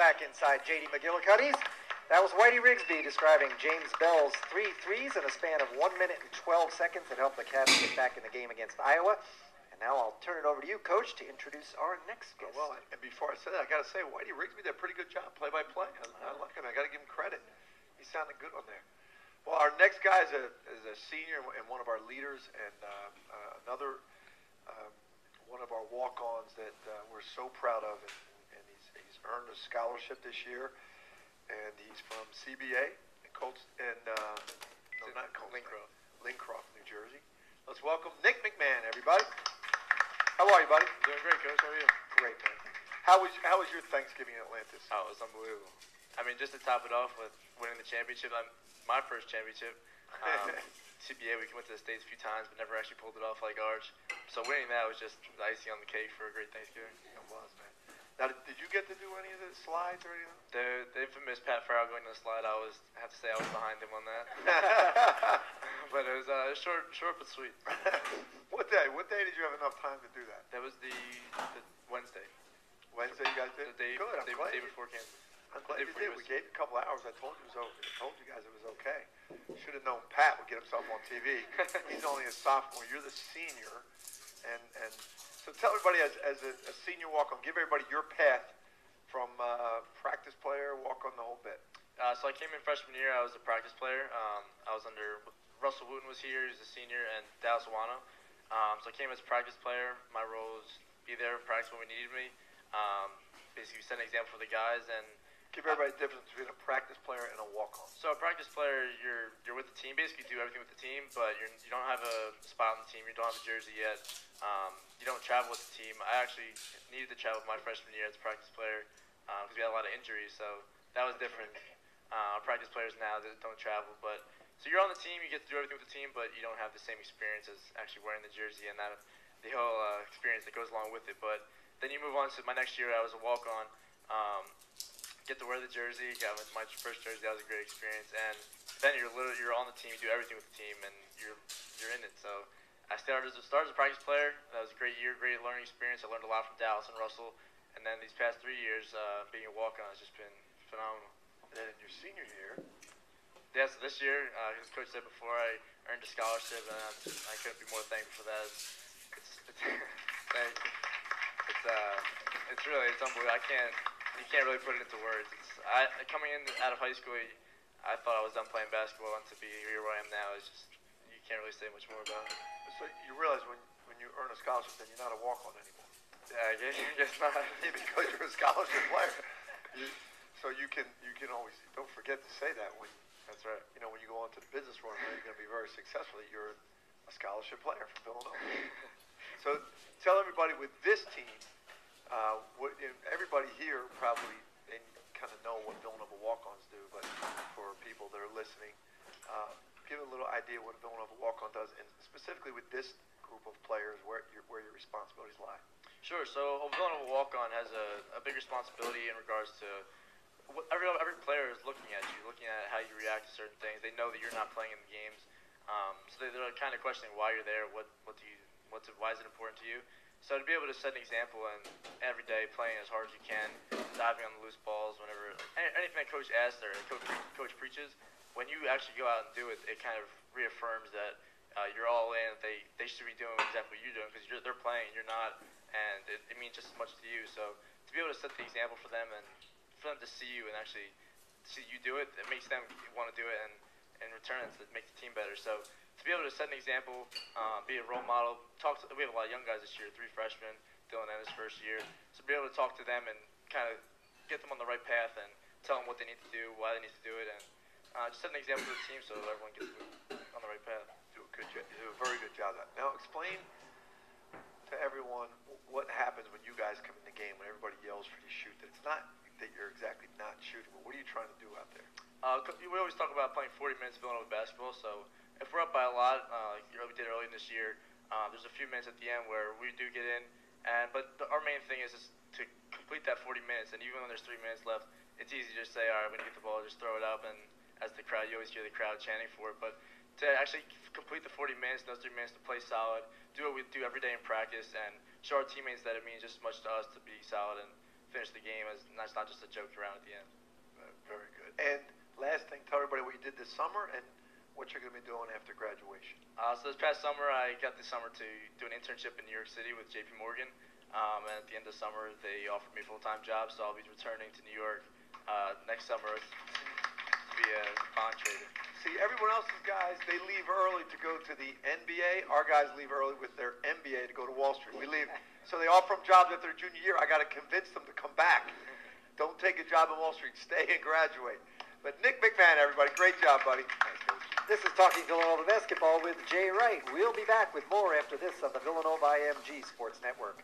back inside J.D. McGillicuddy's. That was Whitey Rigsby describing James Bell's 3 threes in a span of 1 minute and 12 seconds that helped the Cavs get back in the game against Iowa. And now I'll turn it over to you, Coach, to introduce our next guest. Well, and before I say that, I got to say, Whitey Rigsby did a pretty good job, play-by-play. I like him. I got to give him credit. He sounded good on there. Well, our next guy is a senior and one of our leaders, and another one of our walk-ons that we're so proud of, and he's earned a scholarship this year. And he's from CBA in Lincroft, New Jersey. Let's welcome Nick McMahon, everybody. How are you, buddy? Doing great, Coach. How are you? Great, man. How was your Thanksgiving in Atlantis? Oh, it was unbelievable. I mean, just to top it off with winning the championship, my first championship. CBA, we went to the States a few times, but never actually pulled it off like ours. So winning that was just the icing on the cake for a great Thanksgiving. It was, man. Now, did you get to do any of the slides or anything? The infamous Pat Farrell going to the slide, I have to say I was behind him on that. But it was short but sweet. What day did you have enough time to do that? That was the Wednesday. Wednesday you guys did? The day, good, day before Kansas. I'm glad you did. We gave you a couple hours. I told you guys it was okay. Should have known Pat would get himself on TV. He's only a sophomore. You're the senior. And so tell everybody, as a senior walk-on, give everybody your path from practice player, walk-on, the whole bit. So I came in freshman year. I was a practice player. I was under Russell Wooten was here. He's a senior, and Dallas Awano. So I came as a practice player. My role was be there in practice when we needed me. Basically set an example for the guys and give everybody the difference between a practice player and a walk-on. So a practice player, you're with the team. Basically, you do everything with the team, but you don't have a spot on the team. You don't have a jersey yet. You don't travel with the team. I actually needed to travel my freshman year as a practice player because we had a lot of injuries, so that was different. Practice players now that don't travel, but so you're on the team, you get to do everything with the team, but you don't have the same experience as actually wearing the jersey and the whole experience that goes along with it. But then you move on to my next year. I was a walk-on. Get to wear the jersey. Got my first jersey. That was a great experience. And then you're on the team. You do everything with the team, and you're in it. So I started as a practice player. That was a great year, great learning experience. I learned a lot from Dallas and Russell. And then these past 3 years, being a walk-on has just been phenomenal. And then in your senior year, yeah. So this year, as Coach said before, I earned a scholarship, and I couldn't be more thankful for that. It's really unbelievable. You can't really put it into words. Coming in out of high school, I thought I was done playing basketball, and to be here where I am now is just, you can't really say much more about it. So you realize when you earn a scholarship, then you're not a walk-on anymore. Yeah, I guess not. Because you're a scholarship player. So you can always, don't forget to say that when. That's right. You know, when you go into the business world, you're going to be very successful. You're a scholarship player from Villanova. So tell everybody with this team. Everybody here probably they kind of know what Villanova walk-ons do, but for people that are listening, give a little idea what a Villanova walk-on does, and specifically with this group of players, where your responsibilities lie. Sure. So a Villanova walk-on has a big responsibility in regards to every player is looking at you, looking at how you react to certain things. They know that you're not playing in the games, so they're kind of questioning why you're there. Why is it important to you? So to be able to set an example and every day playing as hard as you can, diving on the loose balls, whenever anything that coach asks or coach preaches, when you actually go out and do it, it kind of reaffirms that you're all in. They should be doing exactly what you're doing because they're playing, you're not, and it means just as much to you. So to be able to set the example for them and for them to see you and actually see you do it, it makes them want to do it, and in return, it makes the team better. So to be able to set an example, be a role model, we have a lot of young guys this year, 3 freshmen, Dylan in his first year. So be able to talk to them and kind of get them on the right path and tell them what they need to do, why they need to do it, and just set an example for the team so everyone gets on the right path. Do a very good job of that. Now explain to everyone what happens when you guys come in the game, when everybody yells for you to shoot. That it's not that you're exactly not shooting, but what are you trying to do out there? We always talk about playing 40 minutes of Villanova basketball, so if we're up by a lot, like we did early this year, there's a few minutes at the end where we do get in, but our main thing is to complete that 40 minutes, and even when there's 3 minutes left, it's easy to just say, all right, when you get the ball, just throw it up, and as the crowd, you always hear the crowd chanting for it, but to actually complete the 40 minutes, those 3 minutes to play solid, do what we do every day in practice, and show our teammates that it means just as much to us to be solid and finish the game. And that's not just a joke around at the end. Very good. And last thing, tell everybody what you did this summer and what you're going to be doing after graduation. So this past summer, I got this summer to do an internship in New York City with JP Morgan. And at the end of summer, they offered me a full-time job, so I'll be returning to New York next summer to be a bond trader. See, everyone else's guys, they leave early to go to the NBA. Our guys leave early with their MBA to go to Wall Street. We leave, so they offer them jobs after their junior year. I got to convince them to come back. Don't take a job in Wall Street. Stay and graduate. But Nick McMahon, everybody, great job, buddy. Thanks, Coach. This is Talking Villanova Basketball with Jay Wright. We'll be back with more after this on the Villanova IMG Sports Network.